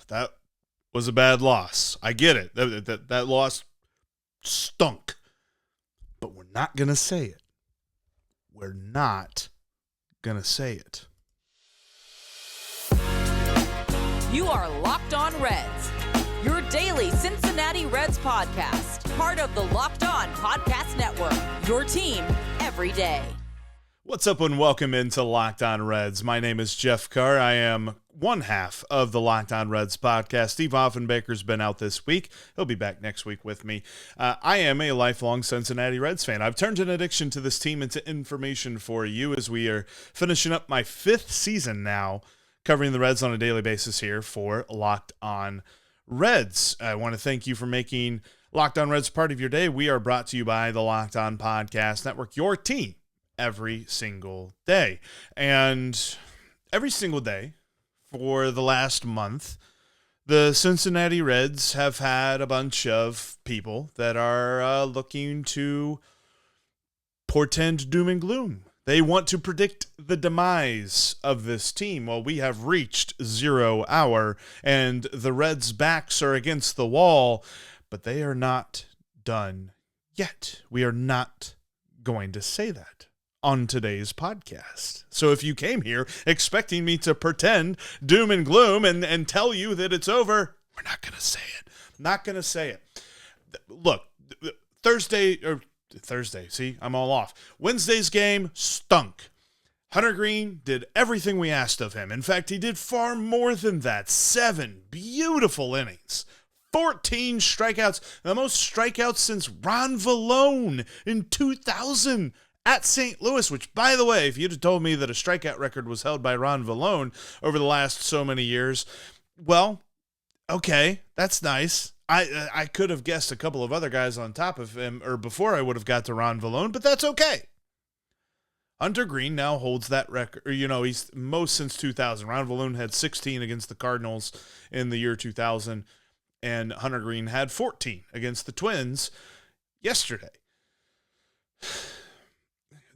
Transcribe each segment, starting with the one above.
that was a bad loss. I get it. That loss stunk. But we're not going to say it. We're not going to say it. You are Locked On Reds, your daily Cincinnati Reds podcast, part of the Locked On Podcast Network, your team every day. What's up and welcome into Locked On Reds. My name is Jeff Carr. I am one half of the Locked On Reds podcast. Steve Offenbaker's been out this week. He'll be back next week with me. I am a lifelong Cincinnati Reds fan. I've turned an addiction to this team into information for you as we are finishing up my 5th season now, covering the Reds on a daily basis here for Locked On Reds. I want to thank you for making Locked On Reds part of your day. We are brought to you by the Locked On Podcast Network, your team every single day. And every single day for the last month, the Cincinnati Reds have had a bunch of people that are looking to portend doom and gloom. They want to predict the demise of this team. Well, we have reached 0 hour, and the Reds' backs are against the wall, but they are not done yet. We are not going to say that on today's podcast. So if you came here expecting me to pretend doom and gloom and tell you that it's over, we're not going to say it. Not going to say it. Look, Thursday, see, I'm all off. Wednesday's game stunk. Hunter Green did everything we asked of him. In fact, he did far more than that. 7 beautiful innings. 14 strikeouts. The most strikeouts since Ron Vallone in 2000. At St. Louis, which, by the way, if you'd have told me that a strikeout record was held by Ron Vallone over the last so many years, well, okay, that's nice. I could have guessed a couple of other guys on top of him, or before I would have got to Ron Vallone, but that's okay. Hunter Green now holds that record. He's most since 2000. Ron Vallone had 16 against the Cardinals in the year 2000, and Hunter Green had 14 against the Twins yesterday.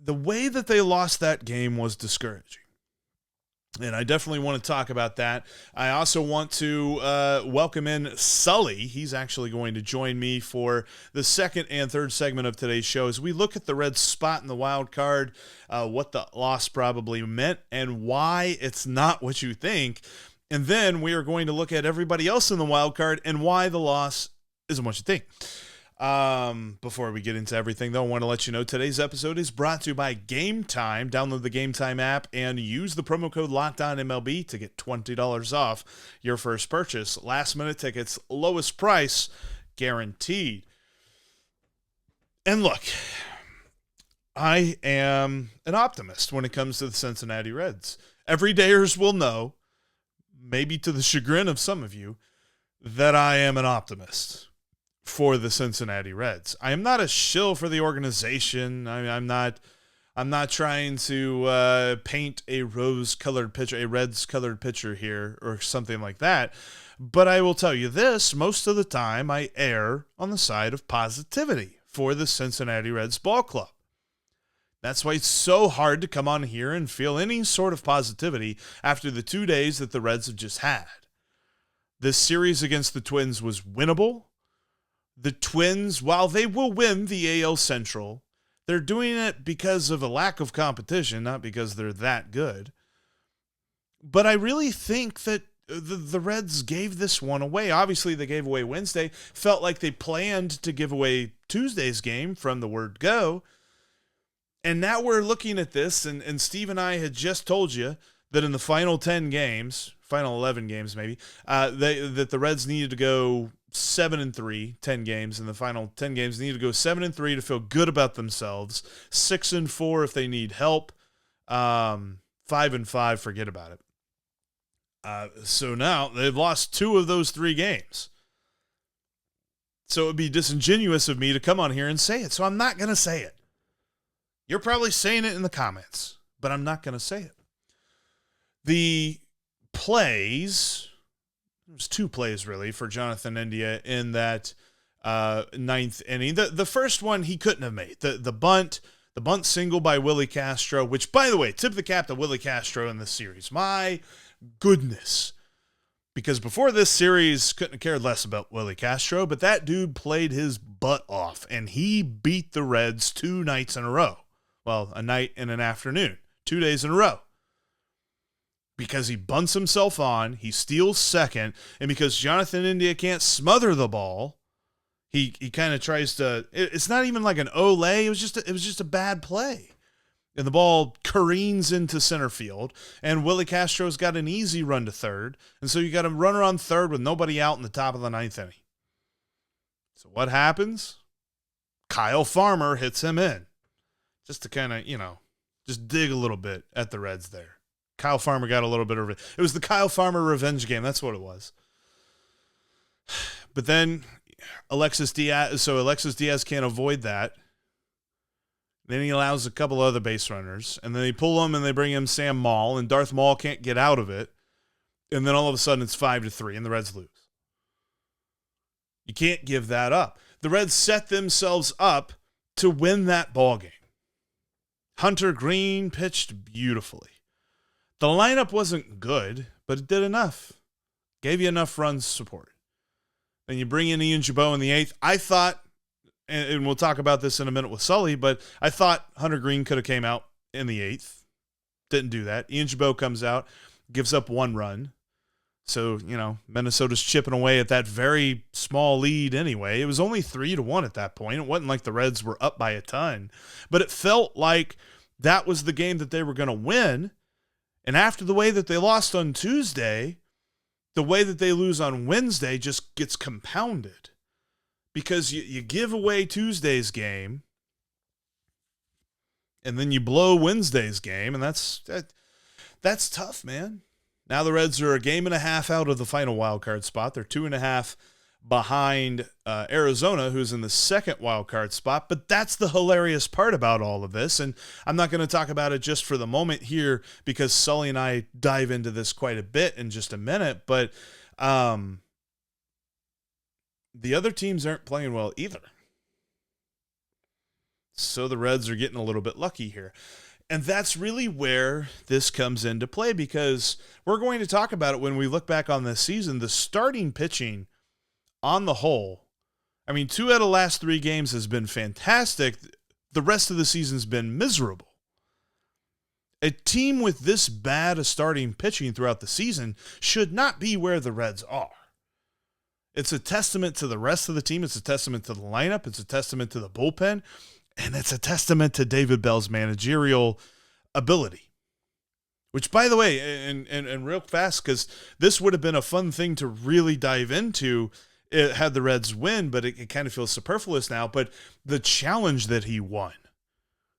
The way that they lost that game was discouraging, and I definitely want to talk about that. I also want to welcome in Sully. He's actually going to join me for the second and third segment of today's show as we look at the Reds' spot in the wild card, what the loss probably meant, and why it's not what you think. And then we are going to look at everybody else in the wild card and why the loss isn't what you think. Before we get into everything, though, I want to let you know today's episode is brought to you by Game Time. Download the Game Time app and use the promo code Locked On MLB to get $20 off your first purchase. Last minute tickets, lowest price guaranteed. And look, I am an optimist when it comes to the Cincinnati Reds. Everydayers will know, maybe to the chagrin of some of you, that I am an optimist for the Cincinnati Reds. I am not a shill for the organization. I'm not trying to paint a rose-colored picture, a Reds-colored picture here, or something like that. But I will tell you this: most of the time, I err on the side of positivity for the Cincinnati Reds ball club. That's why it's so hard to come on here and feel any sort of positivity after the 2 days that the Reds have just had. This series against the Twins was winnable. The Twins, while they will win the AL Central, they're doing it because of a lack of competition, not because they're that good. But I really think that the Reds gave this one away. Obviously, they gave away Wednesday. Felt like they planned to give away Tuesday's game from the word go. And now we're looking at this, and Steve and I had just told you that in the final 10 games, final 11 games maybe, that the Reds needed to go 7-3, 10 games. In the final 10 games, they need to go 7-3 to feel good about themselves. 6-4 if they need help. 5-5, forget about it. So now they've lost 2 of those 3 games. So it would be disingenuous of me to come on here and say it. So I'm not going to say it. You're probably saying it in the comments, but I'm not going to say it. The plays, there's 2 plays really for Jonathan India in that 9th inning. The first one he couldn't have made. The bunt single by Willie Castro, which, by the way, tip the cap to Willie Castro in this series. My goodness. Because before this series, couldn't have cared less about Willie Castro, but that dude played his butt off, and he beat the Reds 2 nights in a row. Well, a night and an afternoon, 2 days in a row. Because he bunts himself on, he steals second, and because Jonathan India can't smother the ball, he kind of tries to. It's not even like an olé. It was just a bad play. And the ball careens into center field, and Willie Castro's got an easy run to third, and so you got a runner on third with nobody out in the top of the 9th inning. So what happens? Kyle Farmer hits him in, just to kind of, just dig a little bit at the Reds there. Kyle Farmer got a little bit of it. It was the Kyle Farmer revenge game. That's what it was. But then Alexis Diaz can't avoid that. Then he allows a couple other base runners, and then they pull him and they bring in Sam Maul, and Darth Maul can't get out of it. And then all of a sudden it's 5-3, and the Reds lose. You can't give that up. The Reds set themselves up to win that ball game. Hunter Green pitched beautifully. The lineup wasn't good, but it did enough. Gave you enough runs support. Then you bring in Ian Gibaut in the 8th. I thought, and we'll talk about this in a minute with Sully, but I thought Hunter Green could have came out in the 8th. Didn't do that. Ian Gibaut comes out, gives up 1 run. So, Minnesota's chipping away at that very small lead anyway. It was only 3-1 at that point. It wasn't like the Reds were up by a ton. But it felt like that was the game that they were going to win. And after the way that they lost on Tuesday, the way that they lose on Wednesday just gets compounded. Because you give away Tuesday's game, and then you blow Wednesday's game, and that's tough, man. Now the Reds are a game and a half out of the final wild card spot. They're 2.5 behind Arizona, who's in the second wild card spot. But that's the hilarious part about all of this, and I'm not going to talk about it just for the moment here because Sully and I dive into this quite a bit in just a minute. But the other teams aren't playing well either. So the Reds are getting a little bit lucky here. And that's really where this comes into play because we're going to talk about it when we look back on this season. The starting pitching on the whole, 2 out of the last 3 games has been fantastic. The rest of the season's been miserable. A team with this bad a starting pitching throughout the season should not be where the Reds are. It's a testament to the rest of the team. It's a testament to the lineup. It's a testament to the bullpen. And it's a testament to David Bell's managerial ability. Which, by the way, and real fast, because this would have been a fun thing to really dive into had the Reds win, but it kind of feels superfluous now. But the challenge that he won,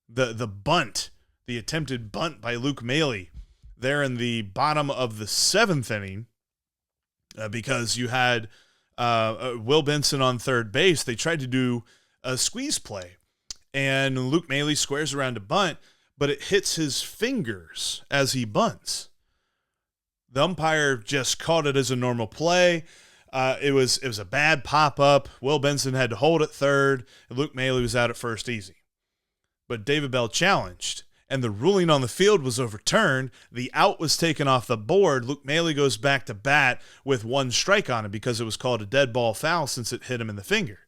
the bunt, the attempted bunt by Luke Maile there in the bottom of the 7th inning, because you had Will Benson on third base. They tried to do a squeeze play, and Luke Maile squares around to bunt, but it hits his fingers as he bunts. The umpire just caught it as a normal play. It was a bad pop-up. Will Benson had to hold at third, and Luke Maile was out at first easy. But David Bell challenged, and the ruling on the field was overturned. The out was taken off the board. Luke Maile goes back to bat with 1 strike on him because it was called a dead ball foul since it hit him in the finger.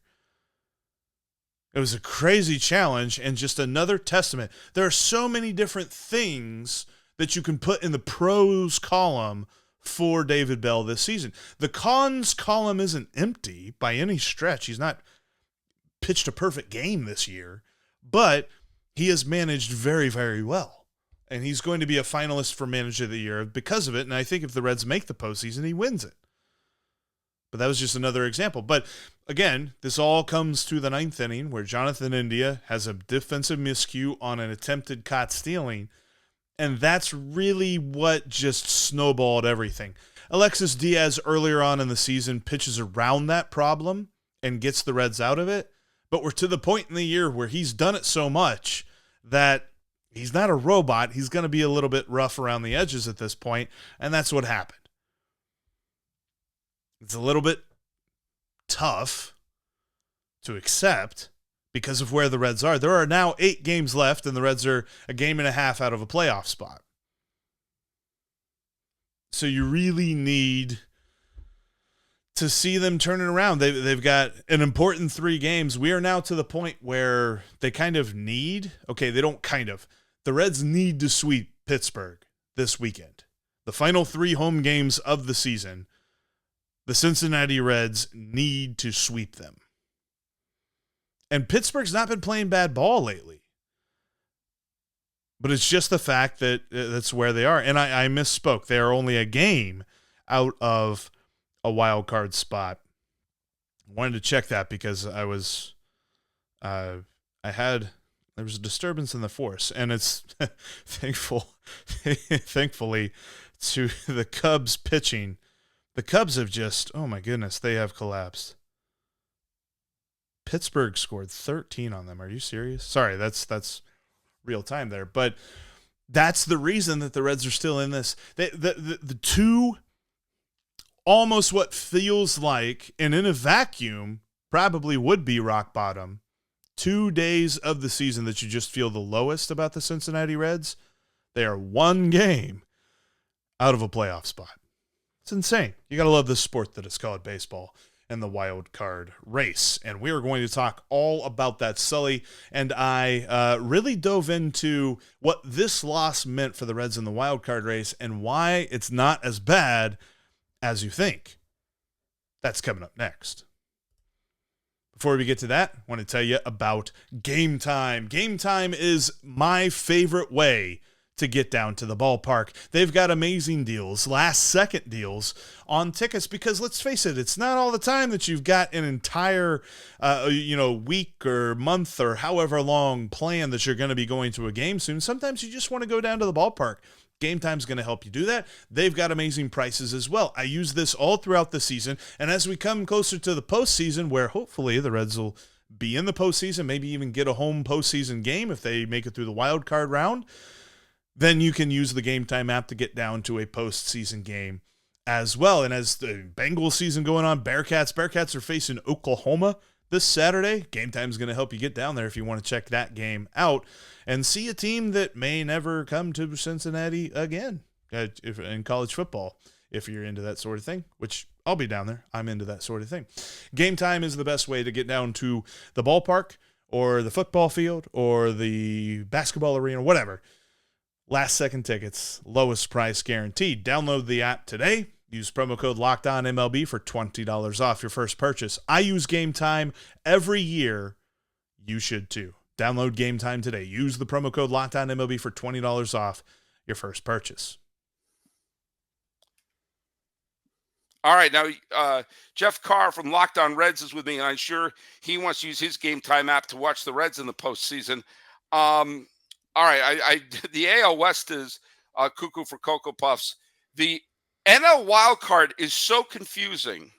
It was a crazy challenge and just another testament. There are so many different things that you can put in the pros column for David Bell this season. The cons column isn't empty by any stretch. He's not pitched a perfect game this year, but he has managed very, very well. And he's going to be a finalist for Manager of the Year because of it. And I think if the Reds make the postseason, he wins it. But that was just another example. But again, this all comes to the 9th inning where Jonathan India has a defensive miscue on an attempted caught stealing. And that's really what just snowballed everything. Alexis Diaz earlier on in the season pitches around that problem and gets the Reds out of it. But we're to the point in the year where he's done it so much that he's not a robot. He's going to be a little bit rough around the edges at this point, and that's what happened. It's a little bit tough to accept because of where the Reds are. There are now 8 games left, and the Reds are a game and a half out of a playoff spot. So you really need to see them turn it around. They've got an important 3 games. We are now to the point where they kind of need, they don't kind of. The Reds need to sweep Pittsburgh this weekend. The final 3 home games of the season, the Cincinnati Reds need to sweep them. And Pittsburgh's not been playing bad ball lately. But it's just the fact that that's where they are. And I misspoke. They are only a game out of a wild card spot. I wanted to check that because there was a disturbance in the force, and it's thankfully to the Cubs pitching. The Cubs have just, oh my goodness, they have collapsed. Pittsburgh scored 13 on them. Are you serious? Sorry, that's real time there, but that's the reason that the Reds are still in this. The 2 almost what feels like, and in a vacuum probably would be rock bottom, 2 days of the season that you just feel the lowest about the Cincinnati Reds. They are 1 game out of a playoff spot. It's insane. You got to love this sport that is called baseball and the wild card race. And we are going to talk all about that. Sully and I really dove into what this loss meant for the Reds in the wild card race and why it's not as bad as you think. That's coming up next. Before we get to that, I want to tell you about Game Time. Game Time is my favorite way to get down to the ballpark. They've got amazing deals, last-second deals on tickets because, let's face it, it's not all the time that you've got an entire week or month or however long plan that you're going to be going to a game soon. Sometimes you just want to go down to the ballpark. Game Time's going to help you do that. They've got amazing prices as well. I use this all throughout the season, and as we come closer to the postseason, where hopefully the Reds will be in the postseason, maybe even get a home postseason game if they make it through the wild card round, then you can use the Game Time app to get down to a postseason game as well. And as the Bengals season going on, Bearcats are facing Oklahoma this Saturday. Game Time is going to help you get down there if you want to check that game out and see a team that may never come to Cincinnati again in college football, if you're into that sort of thing, which I'll be down there. I'm into that sort of thing. Game Time is the best way to get down to the ballpark or the football field or the basketball arena, whatever. Last second tickets, lowest price guaranteed. Download the app today. Use promo code Locked On MLB for $20 off your first purchase. I use Game Time every year. You should too. Download Game Time today. Use the promo code Locked On MLB for $20 off your first purchase. All right, now Jeff Carr from Locked On Reds is with me, and I'm sure he wants to use his Game Time app to watch the Reds in the postseason. All right, the AL West is cuckoo for Cocoa Puffs. The NL wild card is so confusing.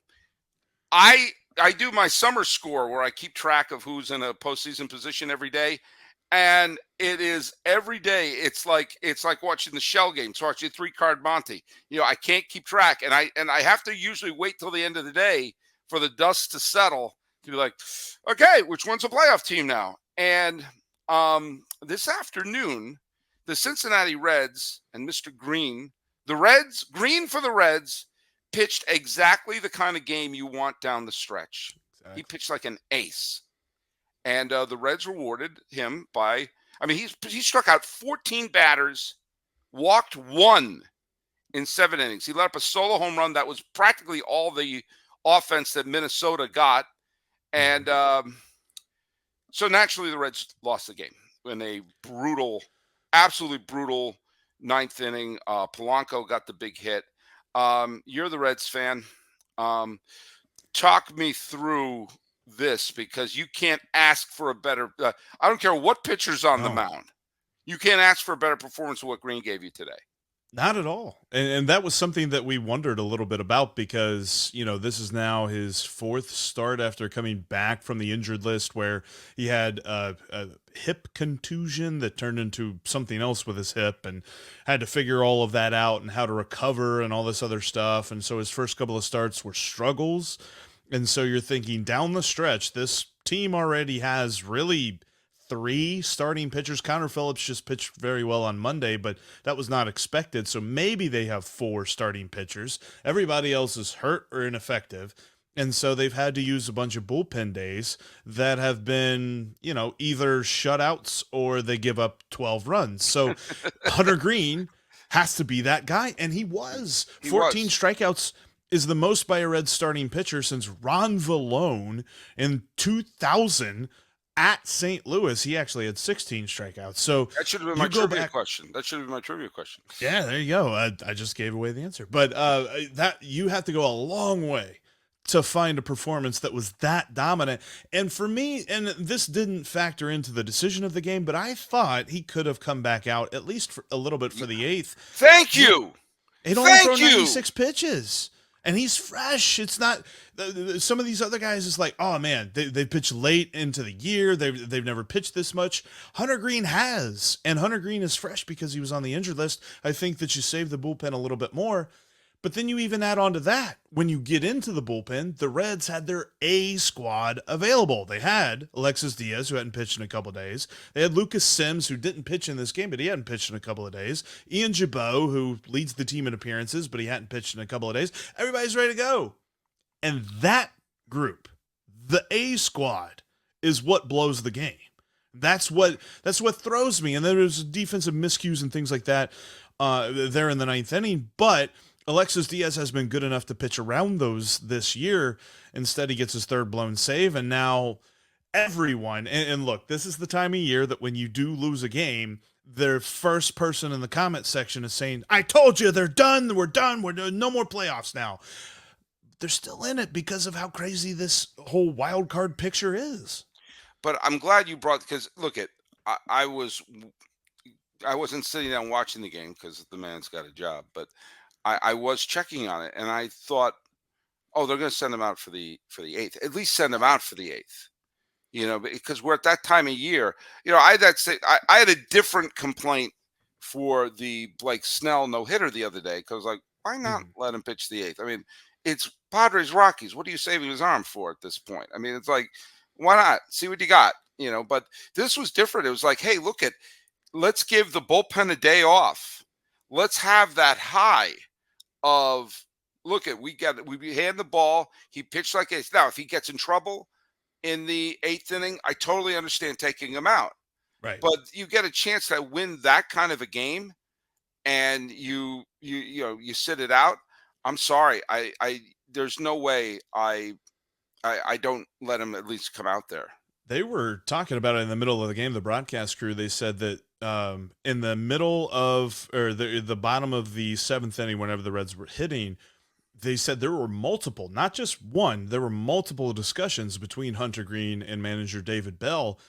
I do my summer score where I keep track of who's in a postseason position every day, and it is every day. It's like watching the Shell Games, watching 3-card Monte. I can't keep track, and I have to usually wait till the end of the day for the dust to settle to be like, okay, which one's a playoff team now? And this afternoon, the Cincinnati Reds and Mr. Green, Green for the Reds, pitched exactly the kind of game you want down the stretch. Exactly. He pitched like an ace. And the Reds rewarded him by, he struck out 14 batters, walked 1 in 7 innings. He let up a solo home run that was practically all the offense that Minnesota got. And so naturally the Reds lost the game in a absolutely brutal 9th inning. Polanco got the big hit. You're the Reds fan. Talk me through this, because you can't ask for a better I don't care what pitcher's on the mound. You can't ask for a better performance than what Green gave you today. Not at all. And that was something that we wondered a little bit about because, this is now his 4th start after coming back from the injured list, where he had a hip contusion that turned into something else with his hip and had to figure all of that out and how to recover and all this other stuff. And so his first couple of starts were struggles. And so you're thinking down the stretch, this team already has really 3 starting pitchers. Connor Phillips just pitched very well on Monday, but that was not expected. So maybe they have 4 starting pitchers. Everybody else is hurt or ineffective. And so they've had to use a bunch of bullpen days that have been, either shutouts or they give up 12 runs. So Hunter Green has to be that guy. And he was. He 14 was. strikeouts is the most by a Red starting pitcher since Ron Vallone in 2000 at St. Louis. He actually had 16 strikeouts. So that should have been my trivia question. That should have been my trivia question. Yeah, there you go. I just gave away the answer. But that you have to go a long way to find a performance that was that dominant. And for me, and this didn't factor into the decision of the game, but I thought he could have come back out at least for a little bit for the eighth. Thank you. He'd only thrown 96 pitches. And he's fresh. It's not some of these other guys is like, oh man, they pitch late into the year. They've never pitched this much. Hunter Green has, and Hunter Green is fresh because he was on the injured list. I think that you save the bullpen a little bit more. But then you even add on to that, when you get into the bullpen, the Reds had their A squad available. They had Alexis Diaz, who hadn't pitched in a couple of days. They had Lucas Sims, who didn't pitch in this game, but he hadn't pitched in a couple of days. Ian Jabot, who leads the team in appearances, but he hadn't pitched in a couple of days. Everybody's ready to go. And that group, the A squad, is what blows the game. That's what throws me. And then there's defensive miscues and things like that there in the ninth inning, but Alexis Diaz has been good enough to pitch around those this year. Instead, he gets his third blown save, and now everyone, and look, this is the time of year that when you do lose a game, the first person in the comment section is saying, I told you, they're done, we're doing no more playoffs now. They're still in it because of how crazy this whole wild card picture is. But I'm glad you brought, because look I wasn't sitting down watching the game because the man's got a job, but I was checking on it, and I thought, oh, they're going to send him out for the eighth. At least send him out for the eighth, because we're at that time of year. I had a different complaint for the Blake Snell no hitter the other day, because like, why not let him pitch the eighth? I mean, it's Padres Rockies. What are you saving his arm for at this point? I mean, it's like, why not see what you got? But this was different. It was like, hey, let's give the bullpen a day off. Let's have that high of we hand the ball. He pitched like ace. Now, if he gets in trouble in the eighth inning, I totally understand taking him out. Right. But you get a chance to win that kind of a game, and you sit it out. I'm sorry. There's no way I don't let him at least come out there. They were talking about it in the middle of the game. The broadcast crew, they said that in the middle of, or the bottom of the seventh inning, whenever the Reds were hitting, they said there were multiple, not just one, there were multiple discussions between Hunter Green and manager David Bell.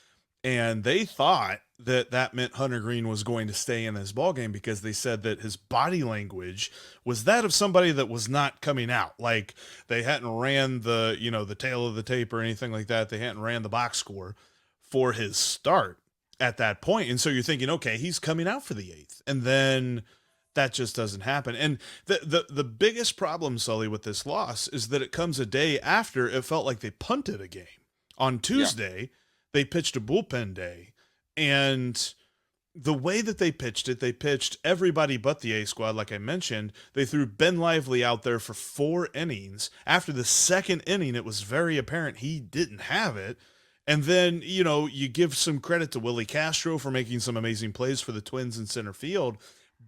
And they thought that meant Hunter Green was going to stay in this ballgame, because they said that his body language was that of somebody that was not coming out. Like they hadn't ran the tail of the tape or anything like that. They hadn't ran the box score for his start at that point. And so you're thinking, okay, he's coming out for the eighth. And then that just doesn't happen. And the biggest problem, Sully, with this loss is that it comes a day after it felt like they punted a game. On Tuesday, they pitched a bullpen day, and the way that they pitched everybody but the A squad, like I mentioned. They threw Ben Lively out there for 4 innings. After the second inning, it was very apparent he didn't have it. And then, you give some credit to Willie Castro for making some amazing plays for the Twins in center field.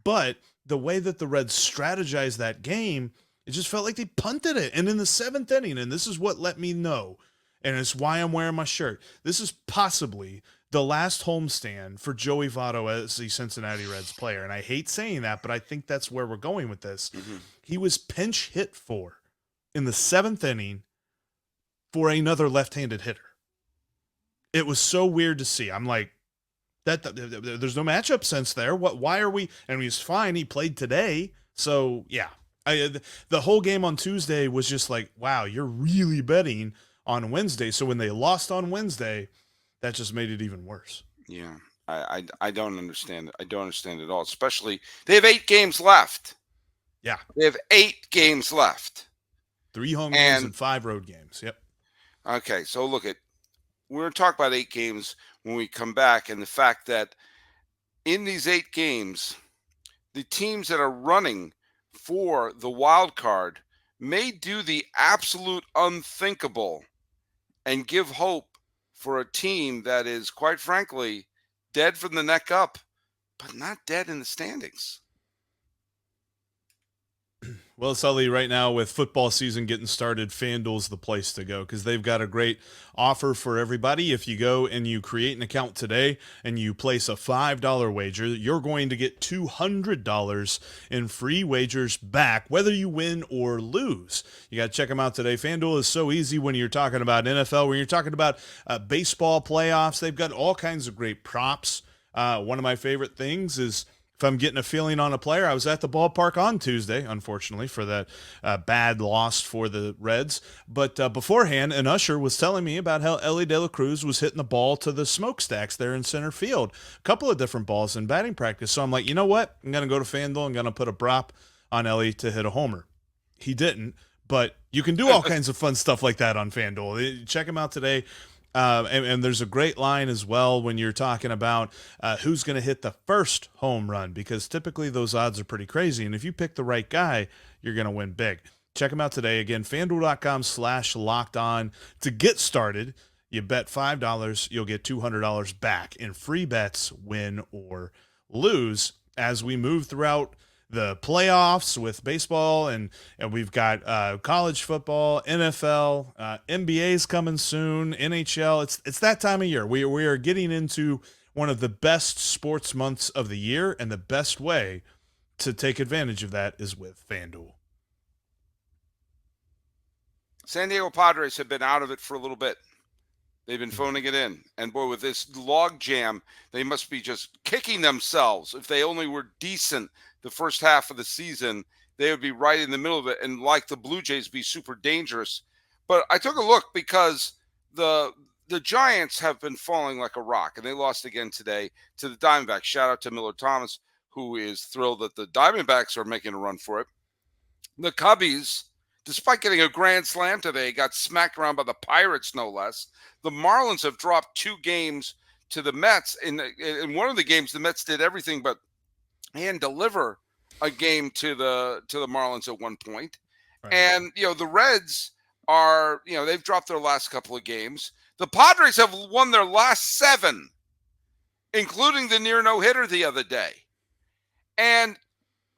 But the way that the Reds strategized that game, it just felt like they punted it. And in the seventh inning, and this is what let me know, and it's why I'm wearing my shirt, this is possibly the last homestand for Joey Votto as the Cincinnati Reds player. And I hate saying that, but I think that's where we're going with this. Mm-hmm. He was pinch hit for in the seventh inning for another left-handed hitter. It was so weird to see. I'm like, there's no matchup sense there. Why are we? And he's fine. He played today. So yeah, the whole game on Tuesday was just like, wow, you're really betting on Wednesday. So when they lost on Wednesday, that just made it even worse. Yeah, I don't understand it. I don't understand it at all. Especially they have 8 games left. Yeah, they have 8 games left. 3 home games and 5 road games. Yep. Okay, so we're going to talk about 8 games when we come back, and the fact that in these 8 games, the teams that are running for the wild card may do the absolute unthinkable and give hope for a team that is, quite frankly, dead from the neck up, but not dead in the standings. Well, Sully, right now with football season getting started, FanDuel's the place to go because they've got a great offer for everybody. If you go and you create an account today and you place a $5 wager, you're going to get $200 in free wagers back, whether you win or lose. You got to check them out today. FanDuel is so easy when you're talking about NFL, when you're talking about baseball playoffs. They've got all kinds of great props. One of my favorite things is, if I'm getting a feeling on a player, I was at the ballpark on Tuesday, unfortunately, for that bad loss for the Reds. But beforehand, an usher was telling me about how Ellie De La Cruz was hitting the ball to the smokestacks there in center field. A couple of different balls in batting practice. So I'm like, you know what? I'm going to go to FanDuel. I'm going to put a prop on Ellie to hit a homer. He didn't, but you can do all kinds of fun stuff like that on FanDuel. Check him out today. And there's a great line as well when you're talking about who's going to hit the first home run, because typically those odds are pretty crazy. And if you pick the right guy, you're going to win big. Check them out today. Again, FanDuel.com/lockedon. To get started, you bet $5, you'll get $200 back in free bets, win or lose, as we move throughout the playoffs with baseball, and we've got college football, NFL, NBA's coming soon, NHL. It's that time of year. We are getting into one of the best sports months of the year, and the best way to take advantage of that is with FanDuel. San Diego Padres have been out of it for a little bit. They've been phoning it in. And boy, with this log jam, they must be just kicking themselves. If they only were decent the first half of the season, they would be right in the middle of it, and like the Blue Jays, be super dangerous. But I took a look because the Giants have been falling like a rock, and they lost again today to the Diamondbacks. Shout out to Miller Thomas, who is thrilled that the Diamondbacks are making a run for it. The Cubbies, despite getting a grand slam today, got smacked around by the Pirates, no less. The Marlins have dropped 2 games to the Mets. In one of the games, the Mets did everything but hand deliver a game to the Marlins at one point. Right. And, the Reds are, they've dropped their last couple of games. The Padres have won their last 7, including the near no-hitter the other day. And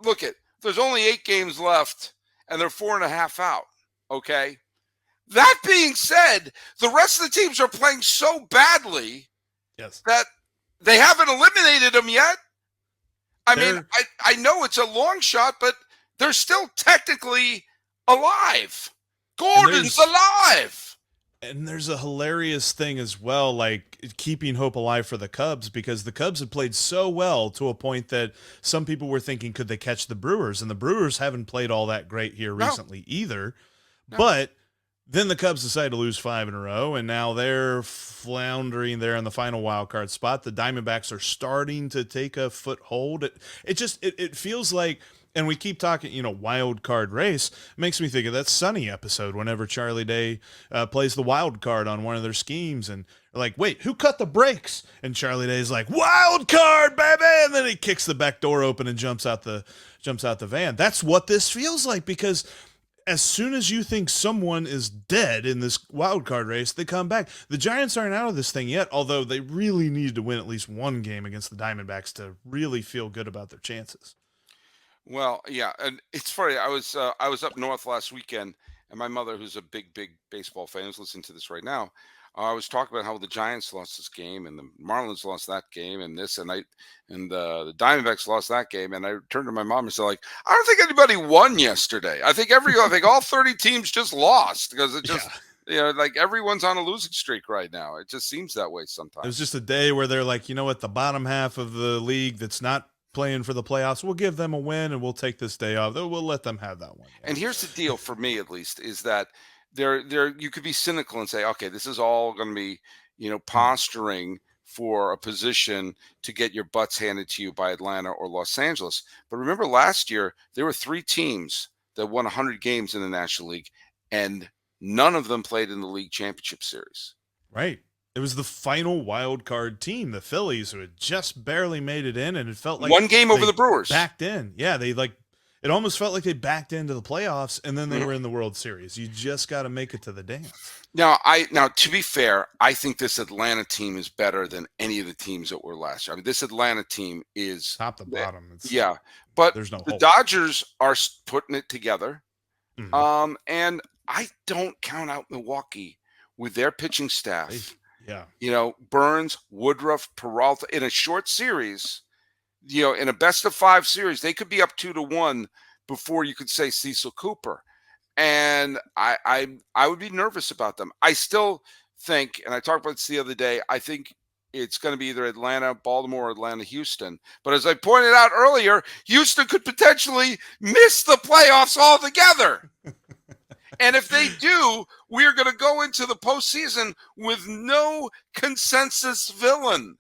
look, there's only 8 games left, and they're 4.5 out, okay? That being said, the rest of the teams are playing so badly that they haven't eliminated them yet. I mean, I know it's a long shot, but they're still technically alive. Gordon's alive. And there's a hilarious thing as well, like keeping hope alive for the Cubs, because the Cubs have played so well to a point that some people were thinking, could they catch the Brewers? And the Brewers haven't played all that great here recently either. No. But then the Cubs decided to lose 5 in a row, and now they're floundering there in the final wild card spot. The Diamondbacks are starting to take a foothold. It feels like, and we keep talking, wild card race. Makes me think of that Sunny episode whenever Charlie Day plays the wild card on one of their schemes, and they're like, wait, who cut the brakes? And Charlie Day's like, wild card, baby! And then he kicks the back door open and jumps out the van. That's what this feels like, because as soon as you think someone is dead in this wild card race, they come back. The Giants aren't out of this thing yet, although they really need to win at least one game against the Diamondbacks to really feel good about their chances. Well, yeah, and it's funny. I was up north last weekend, and my mother, who's a big baseball fan, is listening to this right now. I was talking about how the Giants lost this game, and the Marlins lost that game, and this, and the Diamondbacks lost that game. And I turned to my mom and said, like, I don't think anybody won yesterday. I think all 30 teams just lost, because it just. Yeah. Like everyone's on a losing streak right now. It just seems that way sometimes. It was just a day where they're like, the bottom half of the league that's not playing for the playoffs, we'll give them a win and we'll take this day off. We'll let them have that one. And here's the deal, for me at least, is that there you could be cynical and say, okay, this is all going to be, posturing for a position to get your butts handed to you by Atlanta or Los Angeles. But remember, last year there were 3 teams that won 100 games in the National League, and none of them played in the league championship series. Right. It was the final wild card team, the Phillies, who had just barely made it in, and it felt like 1 game over the Brewers. Backed in. Yeah, they It almost felt like they backed into the playoffs, and then they were in the World Series. You just got to make it to the dance. Now, to be fair, I think this Atlanta team is better than any of the teams that were last year. I mean, this Atlanta team is top to bottom. But there's no the hope. Dodgers are putting it together. Mm-hmm. And I don't count out Milwaukee with their pitching staff. Burns, Woodruff, Peralta in a short series. In a best of 5 series, they could be up 2-1 before you could say Cecil Cooper. And I would be nervous about them. I still think, and I talked about this the other day, I think it's going to be either Atlanta, Baltimore, or Atlanta, Houston. But as I pointed out earlier, Houston could potentially miss the playoffs altogether. And if they do, we're going to go into the postseason with no consensus villain.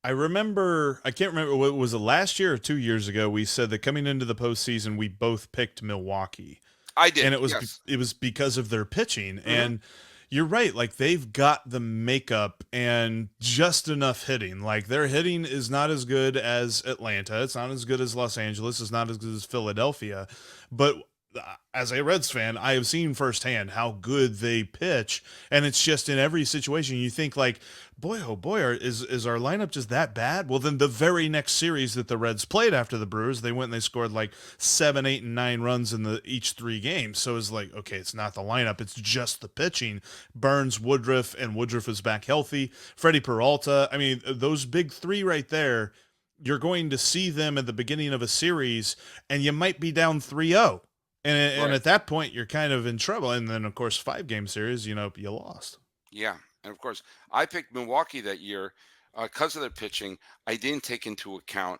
I can't remember, was it last year or 2 years ago, we said that coming into the postseason, we both picked Milwaukee. I did. And it was yes. It was because of their pitching. And you're right, like they've got the makeup and just enough hitting. Like their hitting is not as good as Atlanta. It's not as good as Los Angeles. It's not as good as Philadelphia. But as a Reds fan, I have seen firsthand how good they pitch, and it's just in every situation you think like, boy, oh boy, is our lineup just that bad? Well, then the very next series that the Reds played after the Brewers, they went and they scored like 7, 8, and 9 runs in each 3 games. So it's like, okay, it's not the lineup, it's just the pitching. Burns, Woodruff, and Woodruff is back healthy. Freddie Peralta, I mean, those big 3 right there, you're going to see them at the beginning of a series, and you might be down 3-0. And at that point, you're kind of in trouble. And then, of course, 5-game series, you lost. Yeah. And, of course, I picked Milwaukee that year because of their pitching. I didn't take into account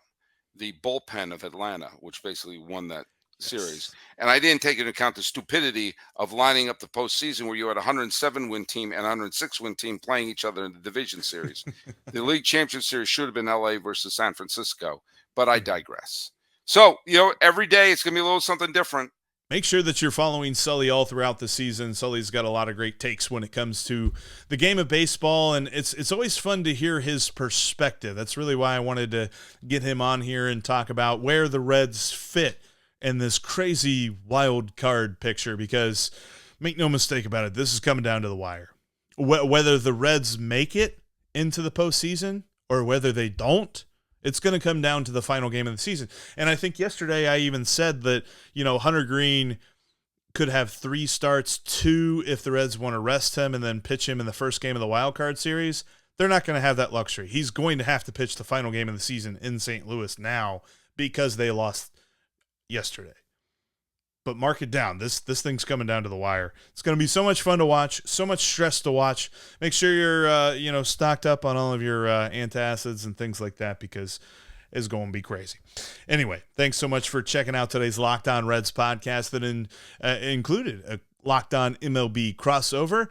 the bullpen of Atlanta, which basically won that series. And I didn't take into account the stupidity of lining up the postseason where you had a 107-win team and a 106-win team playing each other in the division series. The league championship series should have been LA versus San Francisco, but I digress. So, every day it's going to be a little something different. Make sure that you're following Sully all throughout the season. Sully's got a lot of great takes when it comes to the game of baseball, and it's always fun to hear his perspective. That's really why I wanted to get him on here and talk about where the Reds fit in this crazy wild card picture, because make no mistake about it, this is coming down to the wire. Whether the Reds make it into the postseason or whether they don't, it's going to come down to the final game of the season. And I think yesterday I even said that, Hunter Green could have 3 starts, 2 if the Reds want to rest him and then pitch him in the first game of the wild card series. They're not going to have that luxury. He's going to have to pitch the final game of the season in St. Louis now because they lost yesterday. But mark it down. This thing's coming down to the wire. It's going to be so much fun to watch, so much stress to watch. Make sure you're stocked up on all of your antacids and things like that, because it's going to be crazy. Anyway, thanks so much for checking out today's Locked On Reds podcast that included a Locked On MLB crossover.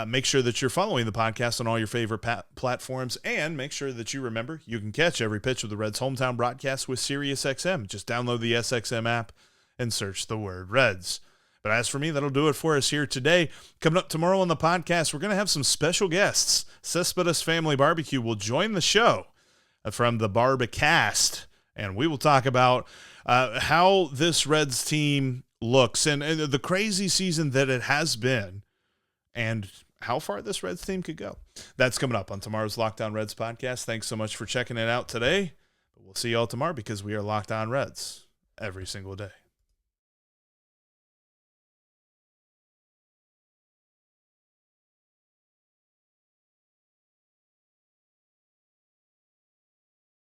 Make sure that you're following the podcast on all your favorite platforms, and make sure that you remember you can catch every pitch of the Reds' hometown broadcast with SiriusXM. Just download the SXM app and search the word Reds. But as for me, that'll do it for us here today. Coming up tomorrow on the podcast, we're going to have some special guests. Cespedes Family Barbecue will join the show from the Barbacast, and we will talk about how this Reds team looks and the crazy season that it has been and how far this Reds team could go. That's coming up on tomorrow's Locked On Reds podcast. Thanks so much for checking it out today. We'll see you all tomorrow, because we are Locked On Reds every single day.